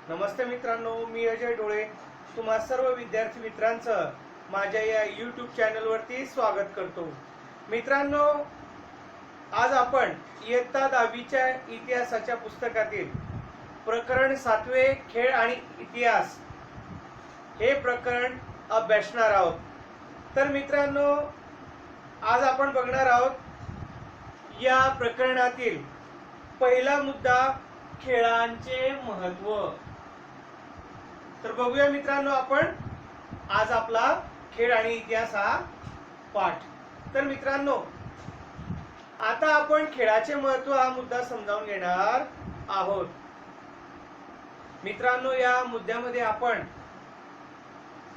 नमस्ते मित्रांनो, मी अजय डोळे तुम्हा सर्व विद्यार्थी मित्रांचं माझ्या या यूट्यूब चॅनलवरती स्वागत करतो। मित्रांनो, आज आपण इयत्ता 10वीच्या इतिहासाच्या पुस्तकातील प्रकरण 7वे खेळ आणि इतिहास हे प्रकरण अभ्यासणार आहोत। तर मित्रांनो, आज आपण बघणार आहोत या प्रकरणातील पहिला मुद्दा, खेळांचे महत्त्व। तर बघूया मित्रांनो, आपण आज आपला खेळ आणि इतिहास हा पाठ। तर मित्रांनो, आता आपण खेळाचे महत्त्व हा मुद्दा समजावून घेणार आहोत। मित्रांनो, या मुद्द्यामध्ये आपण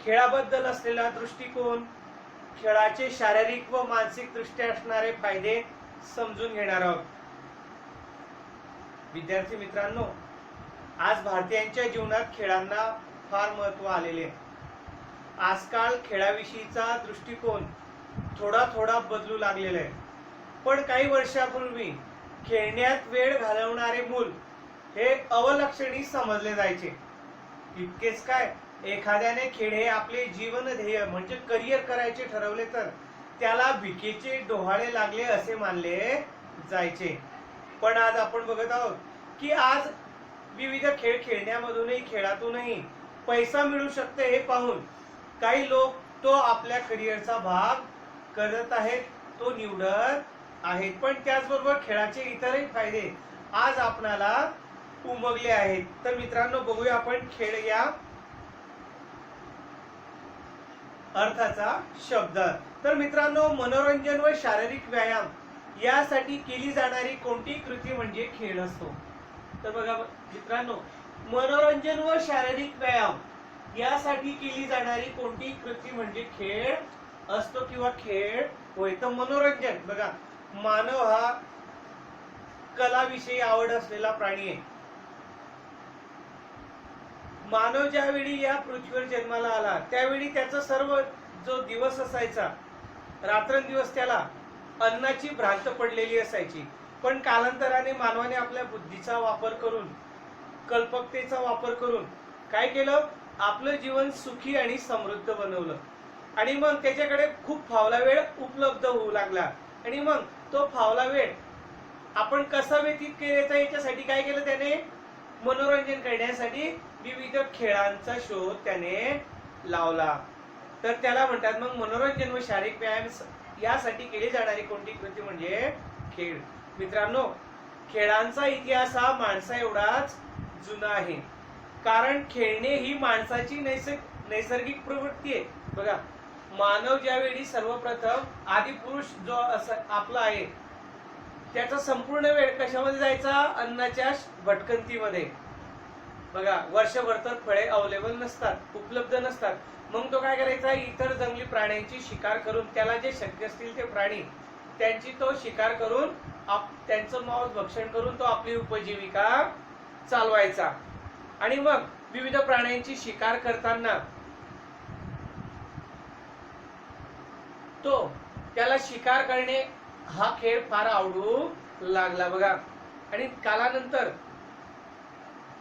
खेळाबद्दल असलेला दृष्टिकोन, खेळाचे शारीरिक व मानसिक दृष्ट्या असणारे फायदे समजून घेणार आहोत। विद्यार्थी मित्रांनो, आज भारतीयांच्या जीवनात खेळांना फार महत्त्व आलेले आहे। आजकाल खेळाविषयीचा दृष्टिकोन थोडा बदलू लागलेला आहे। पण काही वर्षापूर्वी खेळण्यात वेळ घालवणारे मूल हे अवलक्षणी समजले जायचे। इतकेच काय, एखाद्याने खेळ हे आपले जीवन ध्येय म्हणजे करिअर करायचे ठरवले तर त्याला भिकेचे डोहाळे लागले असे मानले जायचे। पण आज आपण बघत आहोत की आज विविध खेळ खेळण्यामधूनही खेळातूनही पैसा मिळू शकते हे पाहून काही लोक तो आपल्या करिअरचा भाग करत आहेत, तो निवडत आहेत। पण त्याचबरोबर खेळाचे इतरही फायदे आज आपणाला उमगले आहेत। तर मित्रांनो, बघूया आपण खेळ या अर्थाचा शब्द। तर मित्रांनो, मनोरंजन व शारीरिक व्यायाम यासाठी केली जाणारी कोणती कृती म्हणजे खेळ असतो। तर बघा मित्रांनो, मनोरंजन व शारीरिक व्यायाम यासाठी केली जाणारी कोणती कृती म्हणजे खेळ असतो किंवा खेळ होय। तर मनोरंजन, बघा, मानव हा कलाविषयी आवड असलेला प्राणी आहे। मानव ज्यावेळी या पृथ्वीवर जन्माला आला त्यावेळी त्याचा सर्व जो दिवस असायचा, रात्रंदिवस त्याला अन्नाची भ्रांत पडलेली असायची। पण कालांतराने मानवाने आपल्या बुद्धीचा वापर करून, कल्पकतेचा वापर करून काय केलं, आपलं जीवन सुखी आणि समृद्ध बनवलं। आणि मग त्याच्याकडे खूप फावला वेळ उपलब्ध होऊ लागला। आणि मग तो फावला वेळ आपण कसा व्यतीत करायचा याच्यासाठी काय केलं, त्याने मनोरंजन करण्यासाठी विविध खेळांचा शोध त्याने लावला। तर त्याला म्हणतात मग मनोरंजन व शारीरिक व्यायाम यासाठी केली जाणारी कोणती कृती म्हणजे खेळ। मित्रांनो, खेळांचा इतिहास हा माणसा एवढाच जुना आहे, कारण खेळणे ही माणसाची नैसर्गिक प्रवृत्ती आहे। बघा, मानव ज्यावेळी सर्वप्रथम आदिपुरुष जो आपला आहे त्याचा संपूर्ण वेळ कशामध्ये जायचा, अन्नाच्या भटकंतीमध्ये। बघा, वर्षभर तर फळे अवेलेबल नसतात, उपलब्ध नसतात। मग तो काय करायचा, इतर जंगली प्राण्यांची शिकार करून, त्याला जे शक्य असतील ते प्राणी त्यांची तो शिकार करून त्यांचं मांस भक्षण करून तो आपली उपजीविका चालवायचा। आणि मग विविध प्राण्यांची शिकार करताना तो त्याला शिकार करणे हा खेळ फार आवडू लागला। बघा, आणि कालानंतर,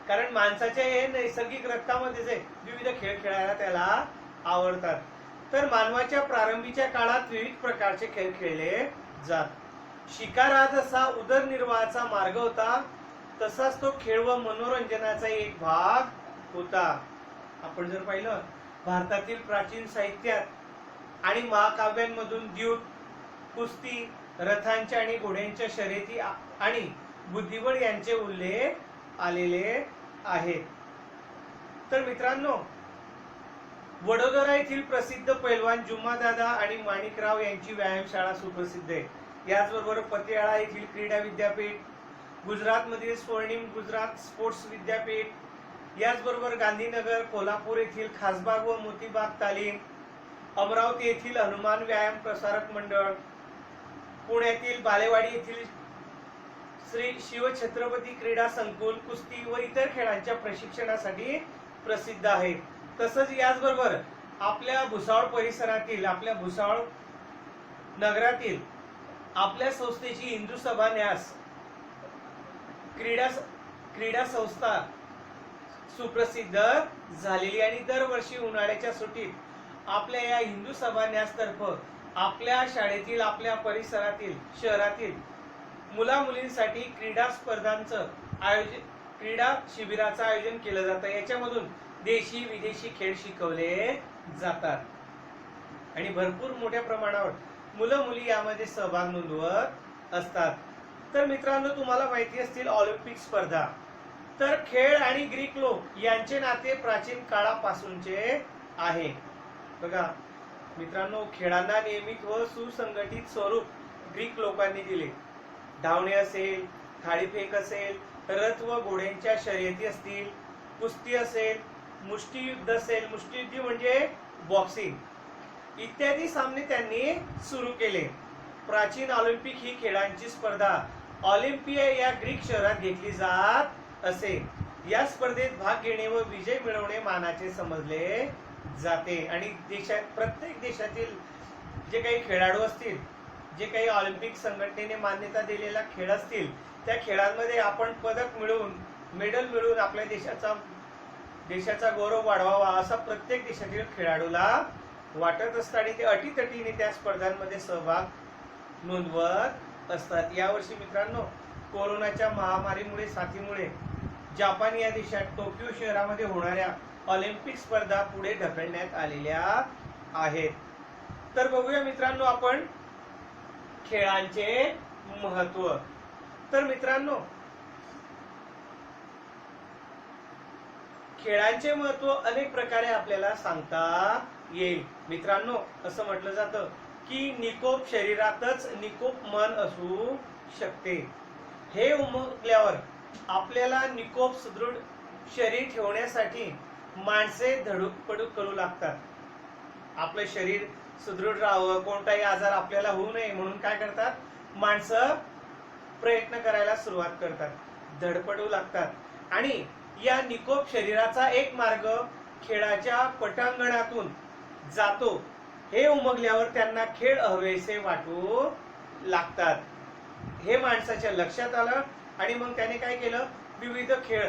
कारण माणसाच्या हे नैसर्गिक रक्तामध्येच आहे, विविध खेळ खेळायला त्याला आवडतात। तर मानवाच्या प्रारंभीच्या काळात विविध प्रकारचे खेळ खेळले जात। शिकार हा जसा उदरनिर्वाहाचा मार्ग होता तसाच तो खेळ व मनोरंजनाचा एक भाग होता। आपण जर पाहिलं, भारतातील प्राचीन साहित्यात आणि महाकाव्यांमधून द्यूत, कुस्ती, रथांच्या आणि घोड्यांच्या शर्यती आणि बुद्धिबळ यांचे उल्लेख आलेले आहेत। तर मित्रांनो, वडोदरा येथील प्रसिद्ध पैलवान जुम्मादादा आणि माणिकराव यांची व्यायामशाळा सुप्रसिद्ध आहे। याचबरोबर पतियाळा येथील क्रीडा विद्यापीठ, गुजरात मधील स्वर्णिम गुजरात स्पोर्ट्स विद्यापीठ, याचबरोबर गांधीनगर, कोल्हापूर येथील खासबाग व मोतीबाग तालीम, अमरावती येथील हनुमान व्यायाम प्रसारक मंडळ, पुण्यातील बालेवाडी येथील श्री शिवछत्रपती क्रीडा संकुल कुस्ती व इतर खेळांच्या प्रशिक्षणासाठी प्रसिद्ध आहे। तसंच याचबरोबर आपल्या भुसावळ परिसरातील, आपल्या भुसावळ नगरातील आपल्या संस्थेची हिंदू सभा न्यास क्रीडा संस्था सुप्रसिद्ध झालेली आणि दरवर्षी उन्हाळ्याच्या सुट्टीत आपल्या या हिंदू सभा न्यासतर्फ आपल्या शाळेतील, आपल्या परिसरातील, शहरातील मुला मुलींसाठी क्रीडा स्पर्धांचं आयोजन, क्रीडा शिबिराचं आयोजन केलं जातं. याच्यामधून देशी विदेशी खेळ शिकवले जातात आणि भरपूर मोठ्या प्रमाणावर मुलं मुली यामध्ये सहभाग नोंदवत असतात. तर मित्रांनो, तुम्हाला माहिती असतील ऑलिम्पिक स्पर्धा, तर खेळ आणि ग्रीक लोक यांचे नाते प्राचीन काळापासूनचे आहे. बघा मित्रांनो, खेळांना नियमित व सुसंघटित स्वरूप ग्रीक लोकांनी दिले. धावणे असेल, थाळीफेक असेल, रथ व घोड्यांच्या शर्यती असतील, कुस्ती असेल, मुष्टियुद्ध असेल, मुष्टियुद्ध म्हणजे बॉक्सिंग, इत्यादी सामने त्यांनी सुरू केले. प्राचीन ऑलिम्पिक ही खेळांची स्पर्धा ऑलिम्पिया या ग्रीक शहरात घेतली जात असे. या स्पर्धेत भाग घेणे व विजय मिळवणे मानाचे समजले जाते आणि प्रत्येक देशातील जे काही खेळाडू असतील, जे काही ऑलिम्पिक संघटनेने मान्यता दिलेला खेळ असतील, त्या खेळांमध्ये आपण पदक मिळवून, मेडल मिळवून आपल्या देशाचा गौरव वाढवावा असा प्रत्येक देशातील खेळाडूला वाटत असतं आणि ते अटीतटीने त्या स्पर्धांमध्ये सहभाग नोंदवत असतात. यावर्षी मित्रांनो, कोरोनाच्या महामारीमुळे, साथीमुळे जपान या देशात टोकियो शहरामध्ये होणाऱ्या ऑलिम्पिक स्पर्धा पुढे ढकलण्यात आलेल्या आहेत. तर बघूया मित्रांनो आपण खेळांचे महत्व. तर मित्रांनो, खेळांचे महत्व अनेक प्रकारे आपल्याला सांगता येईल. मित्रांनो, असं म्हटलं जातं की निकोप शरीरातच निकोप मन असू शकते. हे उमगल्यावर आपल्याला निकोप सुदृढ शरीर ठेवण्यासाठी माणसे धडपड करू लागतात. आपलं शरीर सुदृढ राहावं, कोणताही आजार आपल्याला होऊ नये म्हणून काय करतात, माणसं प्रयत्न करायला सुरुवात करतात, धडपडू लागतात. आणि या निकोप शरीराचा एक मार्ग खेळाच्या पटांगणातून जातो. हे उमगल्यावर त्यांना खेळ हवेसे वाटू लागतात. हे माणसाच्या लक्षात आलं आणि मग त्याने काय केलं, विविध खेळ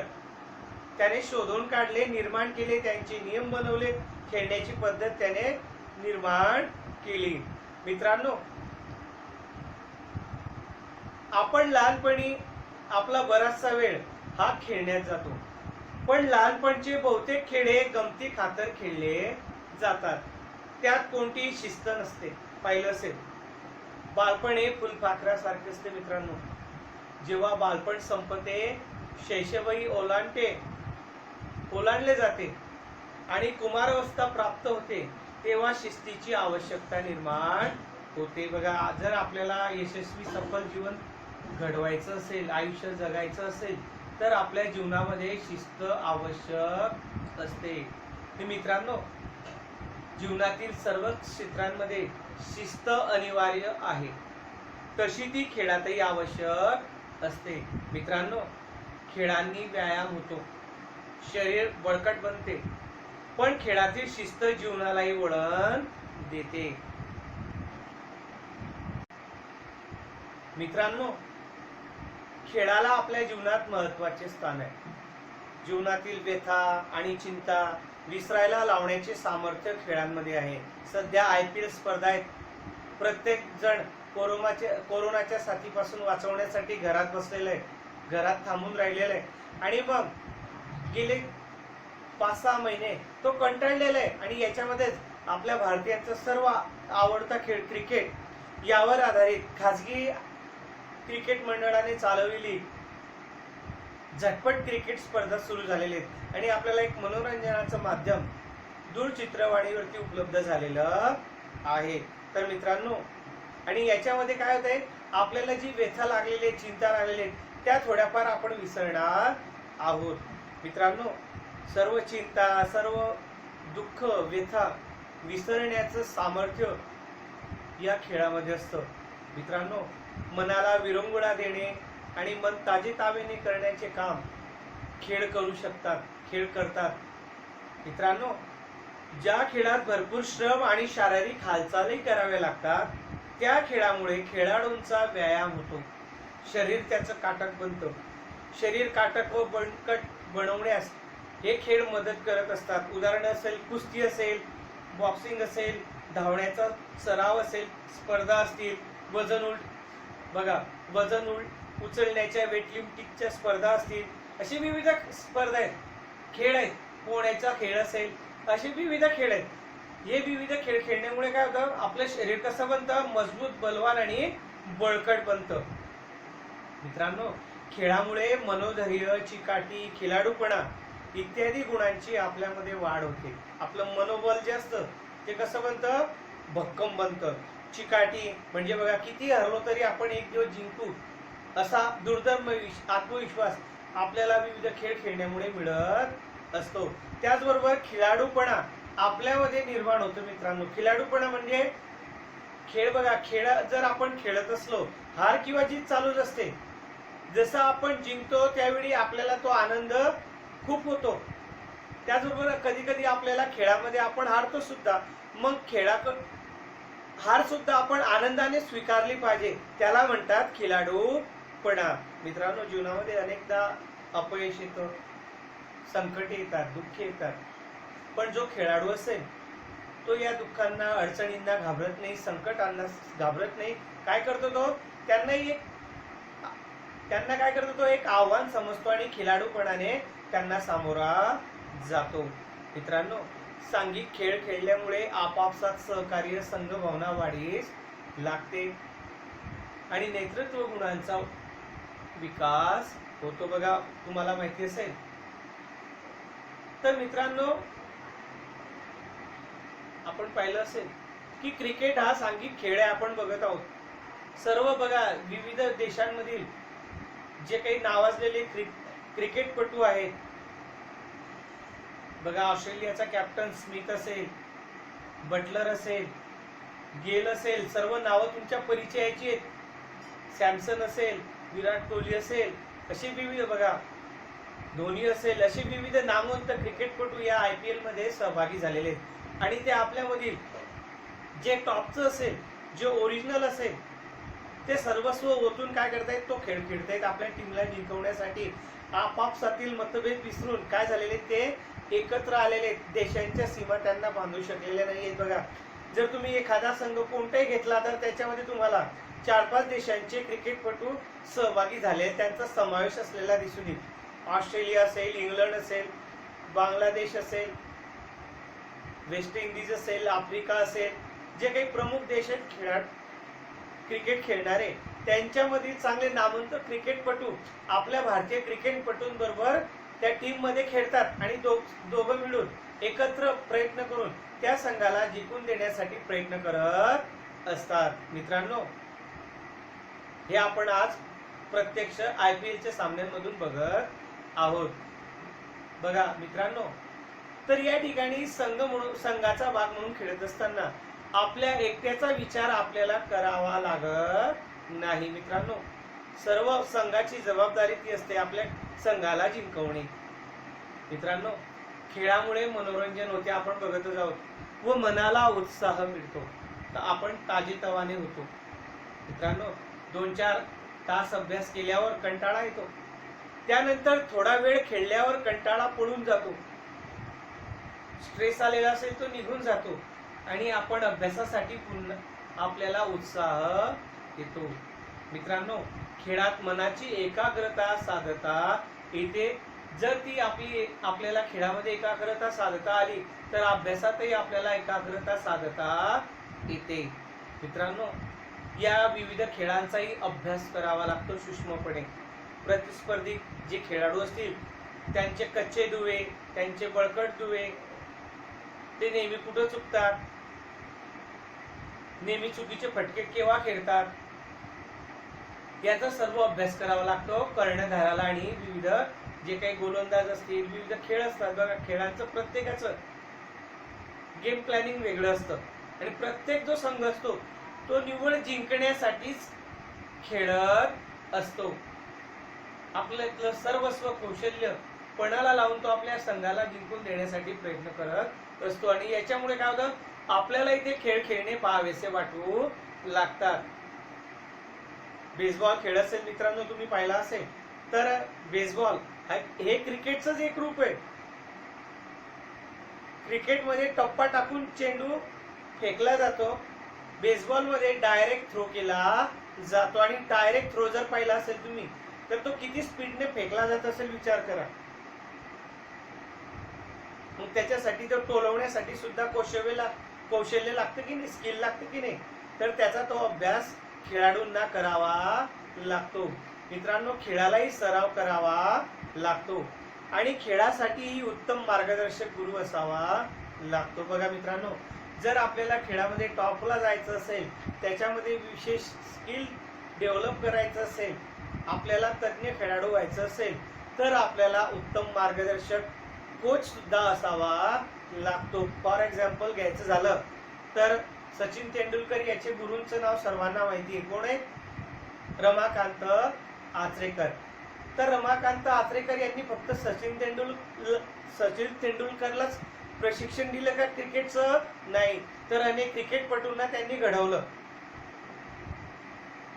त्याने शोधून काढले, निर्माण केले, त्यांचे नियम बनवले, खेळण्याची पद्धत त्याने निर्माण केली. मित्रांनो, आपण लहानपणी आपला बराचसा वेळ हा खेळण्यात जातो, पण लहानपणचे बहुतेक खेळ हे गमती खातर खेळले जातात. त्यात कोणतीही शिस्त नसते. पाहिलं असेल, बालपण हे फुलपाखरासारखे असते. मित्रांनो, जेव्हा बालपण संपते, शैशवही ओलांडले जाते आणि कुमारावस्था प्राप्त होते, तेव्हा शिस्तीची आवश्यकता निर्माण होते. बघा, जर आपल्याला यशस्वी सफल जीवन घडवायचं असेल, आयुष्य जगायचं असेल, तर आपल्या जीवनामध्ये शिस्त आवश्यक असते. मित्रांनो, जीवनातील सर्व क्षेत्रांमध्ये शिस्त अनिवार्य आहे, तशी ती खेळातही आवश्यक असते. मित्रांनो, खेळांनी व्यायाम होतो, शरीर बळकट बनते, पण खेळातील शिस्त जीवनालाही वळण देते. मित्रांनो, खेळाला आपल्या जीवनात महत्त्वाचे स्थान आहे. जीवनातील व्यथा आणि चिंता विसरायला लावण्याचे सामर्थ्य खेळांमध्ये आहे. सध्या IPL स्पर्धा आहेत. प्रत्येक जण कोरोनाच्या साथीपासून वाचवण्यासाठी घरात बसलेलं आहे, घरात थांबून राहिलेलं आहे आणि मग गेले 5-6 महिने तो कंटाळलेला आहे आणि याच्यामध्येच आपल्या भारतीयांचा सर्व आवडता खेळ क्रिकेट यावर आधारित खाजगी क्रिकेट मंडळाने चालवलेली झटपट क्रिकेट स्पर्धा सुरू झालेली आहेत आणि आपल्याला एक मनोरंजनाचं माध्यम दूरचित्रवाणीवरती उपलब्ध झालेलं आहे. तर मित्रांनो, आणि याच्यामध्ये काय होतंय, आपल्याला जी व्यथा लागलेली आहे, चिंता लागलेली आहे, त्या थोड्याफार आपण विसरणार आहोत. मित्रांनो, सर्व चिंता, सर्व दुःख, व्यथा विसरण्याचं सामर्थ्य या खेळामध्ये असतं. मित्रांनो, मनाला विरंगुळा देणे आणि मन ताजेतावेने करण्याचे काम खेळ करू शकतात, खेळ करतात. मित्रांनो, ज्या खेळात भरपूर श्रम आणि शारीरिक हालचाली कराव्या लागतात, त्या खेळामुळे खेळाडूंचा व्यायाम होतो, शरीर त्याचं काटक बनतं. शरीर काटक व बळकट बनवण्यास हे खेळ मदत करत असतात. उदाहरण असेल कुस्ती असेल, बॉक्सिंग असेल, धावण्याचा सराव असेल, स्पर्धा असतील, वजन उचलण्याच्या वेटलिफ्टिंगच्या स्पर्धा असतील, अशी विविध स्पर्धा आहेत, खेळ आहेत. पोहण्याचा खेळ असेल, असे विविध खेळ आहेत. हे विविध खेळ खेळण्यामुळे काय होतं, आपलं शरीर कसं बनतं, मजबूत, बलवान आणि बळकट बनतं. मित्रांनो, खेळामुळे मनोधैर्य, चिकाटी, खिलाडूपणा इत्यादी गुणांची आपल्यामध्ये वाढ होते. आपलं मनोबल जे असतं ते कसं बनतं, भक्कम बनतं. चिकाटी म्हणजे बघा, किती हरलो तरी आपण एक दिवस जिंकू असा दुर्दम आत्मविश्वास आपल्याला विविध खेळ खेळण्यामुळे मिळत असतो. त्याचबरोबर खिलाडूपणा आपल्यामध्ये निर्माण होतो. मित्रांनो, खिलाडूपणा म्हणजे खेळ बघा, खेळ जर आपण खेळत असलो, हार किंवा जीत चालूच असते. जसं आपण जिंकतो त्यावेळी आपल्याला तो आनंद खूप होतो. त्याचबरोबर कधी कधी आपल्याला खेळामध्ये आपण हारतो सुद्धा. मग हार सुद्धा आपण आनंदाने स्वीकारली पाहिजे. त्याला म्हणतात खिलाडूपणा. मित्रांनो, जीवनामध्ये अनेकदा अपयश येतं, संकट येतात, दुःख येतात. पण जो खेळाडू असेल तो या दुःखांना, अडचणींना घाबरत नाही, संकटांना घाबरत नाही. काय करतो तो, त्यांना काय करतो तो, एक आव्हान समजतो आणि खिलाडूपणाने त्यांना सामोरा जातो. मित्रांनो, सांघिक खेळ खेळल्यामुळे आपापसात सहकार्य, संघभावना वाढीस लागते आणि नेतृत्व गुणांचा विकास होतो. बघा, तुम्हाला माहिती असेल तर मित्रांनो, आपण पाहिलं असेल की क्रिकेट हा सांघिक खेळ आहे. आपण बघत आहोत सर्व बघा, विविध देशांमधील जे काही नावाजलेले क्रिकेटपटू आहेत बघा, ऑस्ट्रेलियाचा कॅप्टन स्मिथ असेल, बटलर असेल, गेल असेल, सर्व नावं तुमच्या परिचयाची आहेत. सॅमसन असेल, विराट कोहली असेल, अशी विविध बघा, धोनी असेल, असे विविध नामवंत क्रिकेटपटू या IPL मध्ये सहभागी झालेले आहेत. आणि ते आपल्यामधील जे टॉपचं असेल, जे ओरिजिनल असेल, ते सर्वस्व ओतून काय करतायत, तो खेळ खेळतायत. आपल्या टीमला जिंकवण्यासाठी आपापसातील मतभेद विसरून काय झालेले, ते एकत्र आलेले. देशांच्या सीमा त्यांना बांधू शकलेल्या नाहीयेत. बघा, जर तुम्ही एखादा संघ कोणताही घेतला तर त्याच्यामध्ये तुम्हाला 4-5 देशांचे क्रिकेटपटू सहभागी झाले, त्यांचा समावेश असलेला दिसून येईल. ऑस्ट्रेलिया असेल, इंग्लंड असेल, बांगलादेश असेल, वेस्ट इंडिज असेल, आफ्रिका असेल, जे काही प्रमुख देश आहेत क्रिकेट खेळणारे, त्यांच्यामधील चांगले नामवंत क्रिकेटपटू आपल्या भारतीय क्रिकेटपटूंबरोबर त्या टीम मध्ये खेळतात आणि दोघं मिळून एकत्र प्रयत्न करून त्या संघाला जिंकून देण्यासाठी प्रयत्न करत असतात. मित्रांनो, हे आपण आज प्रत्यक्ष IPLच्या सामन्यांमधून बघत आहोत. बघा मित्रांनो, तर या ठिकाणी संघाचा भाग म्हणून खेळत असताना आपल्या एकट्याचा विचार आपल्याला करावा लागत नाही. मित्रांनो, सर्व संघाची जबाबदारी ती असते आपल्या संघाला जिंकवणे. मित्रांनो, खेळामुळे मनोरंजन होते, आपण बघतच आहोत, व मनाला उत्साह मिळतो, तर आपण ताजेतवाने होतो. मित्रांनो, 2-4 तास अभ्यास केल्यावर कंटाळा येतो, त्यानंतर थोडा वेळ खेळल्यावर कंटाळा पळून जातो, स्ट्रेस आलेला असेल तो निघून जातो आणि आपण अभ्यासासाठी पुन्हा आपल्याला उत्साह येतो. मित्रांनो, खेळात मनाची एकाग्रता साधता येते. जर ती आपल्याला खेळामध्ये एकाग्रता साधता आली तर अभ्यासातही आपल्याला एकाग्रता साधता येते. मित्रांनो, या विविध खेळांचाही अभ्यास करावा लागतो सूक्ष्मपणे. प्रतिस्पर्धी जे खेळाडू असतील त्यांचे कच्चे दुवे, त्यांचे बळकट दुवे, ते नेहमी कुठं चुकतात, नेहमी चुकीचे फटके केव्हा खेळतात, याचा सर्व अभ्यास करावा लागतो कर्णधाराला. आणि विविध जे काही गोलंदाज असतील, विविध खेळ असतात बघा, खेळांचं प्रत्येकाचं गेम प्लॅनिंग वेगळं असतं आणि प्रत्येक जो संघ असतो तो निव्वळ जिंकण्यासाठीच खेळत असतो. आपलं सर्वस्व कौशल्य पणाला लावून तो आपल्या संघाला जिंकून देण्यासाठी प्रयत्न करत असतो. आणि याच्यामुळे काय होतं, आपल्याला इथे खेळ खेळणे पाहावेसे वाटू लागतात. बेसबॉल खेळ असेल मित्रांनो, तुम्ही पाहिला असेल तर बेसबॉल हे क्रिकेटचंच एक रूप आहे. क्रिकेटमध्ये टप्पा टाकून चेंडू फेकला जातो, बेसबॉल मध्ये डायरेक्ट थ्रो केला जातो. आणि डायरेक्ट थ्रो जर पाहिला असेल तुम्ही तर तो किती स्पीडने फेकला जात असेल विचार करा. मग त्याच्यासाठी तो टोलवण्यासाठी सुद्धा कौशल्य लागतं की नाही, स्किल लागतं की नाही. तर त्याचा तो अभ्यास खेळाडूंना करावा लागतो. मित्रांनो, खेळालाही सराव करावा लागतो आणि खेळासाठी उत्तम मार्गदर्शक गुरु असावा लागतो. बघा मित्रांनो, जर आपल्याला खेळामध्ये टॉपला जायचं असेल, त्याच्यामध्ये विशेष स्किल डेव्हलप करायचं असेल, आपल्याला तज्ञ खेळाडू व्हायचं असेल, तर आपल्याला उत्तम मार्गदर्शक कोच सुद्धा असावा लागतो. फॉर एक्झाम्पल घ्यायचं झालं तर सचिन तेंडुलकर याचे गुरूंचं नाव सर्वांना माहिती आहे. कोण आहे? रमाकांत आचरेकर. तर रमाकांत आचरेकर यांनी फक्त सचिन तेंडुलकरलाच प्रशिक्षण दिलं का क्रिकेटचं? नाही, तर अनेक क्रिकेटपटूंना त्यांनी घडवलं.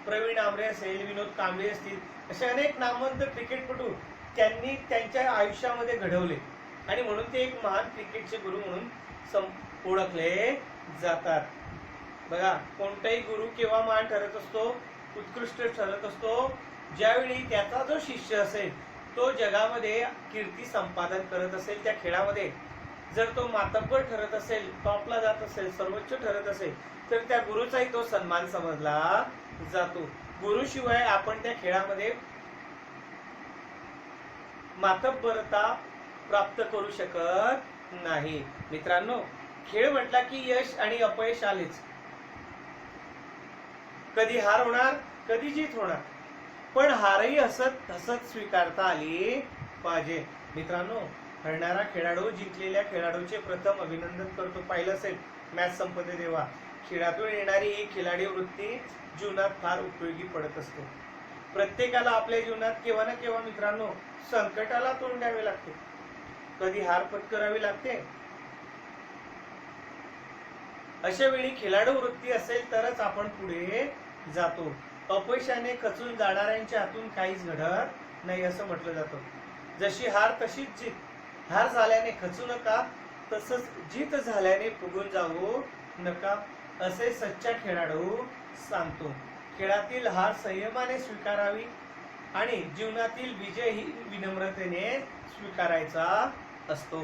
प्रवीण आमरे असेल, विनोद कांबळे असतील, असे अनेक नामवंत क्रिकेटपटू त्यांनी त्यांच्या आयुष्यामध्ये घडवले आणि म्हणून ते एक महान क्रिकेटचे गुरु म्हणून ओळखले जातात. बघा, कोणताही गुरु केव्हा महान ठरत असतो, उत्कृष्ट ठरत असतो, ज्यावेळी त्याचा जो शिष्य असेल तो जगामध्ये कीर्ती संपादन करत असेल त्या खेळामध्ये. जर तो मातब्बर ठरत असेल, टॉपला जात असेल, सर्वोच्च ठरत असेल, तर त्या गुरुचाही तो सन्मान समजला जातो. गुरुशिवाय आपण त्या खेळामध्ये मातब्बरता प्राप्त करू शकत नाही. मित्रांनो, खेळ म्हटला की यश आणि अपयश आलेच. कधी हार होणार, कधी जीत होणार, पण हारही हसत हसत स्वीकारता आली पाहिजे. मित्रांनो, हरणारा खेळाडू जिंकलेल्या खेळाडूचे प्रथम अभिनंदन करतो. पाहिलं असेल मॅच संपते तेव्हा. खेळातून येणारी ही खिलाडी वृत्ती जीवनात फार उपयोगी पडत असते. प्रत्येकाला आपल्या जीवनात केव्हा ना केव्हा मित्रांनो संकटाला तोंड द्यावे लागते, कधी हार पत्करावी लागते. अशा वेळी खिलाडू वृत्ती असेल तरच आपण पुढे जातो. अपयशाने खचून जाणाऱ्यांच्या हातून काहीच घडत नाही असं म्हटलं जातं. जशी हार तशीच जीत. हार झाल्याने खचू नका, तसंच जीत झाल्याने फुगून जाऊ नका असे सच्चा खेळाडू सांगतो. खेळातील हार संयमाने स्वीकारावी आणि जीवनातील विजय ही विनम्रतेने स्वीकारायचा असतो.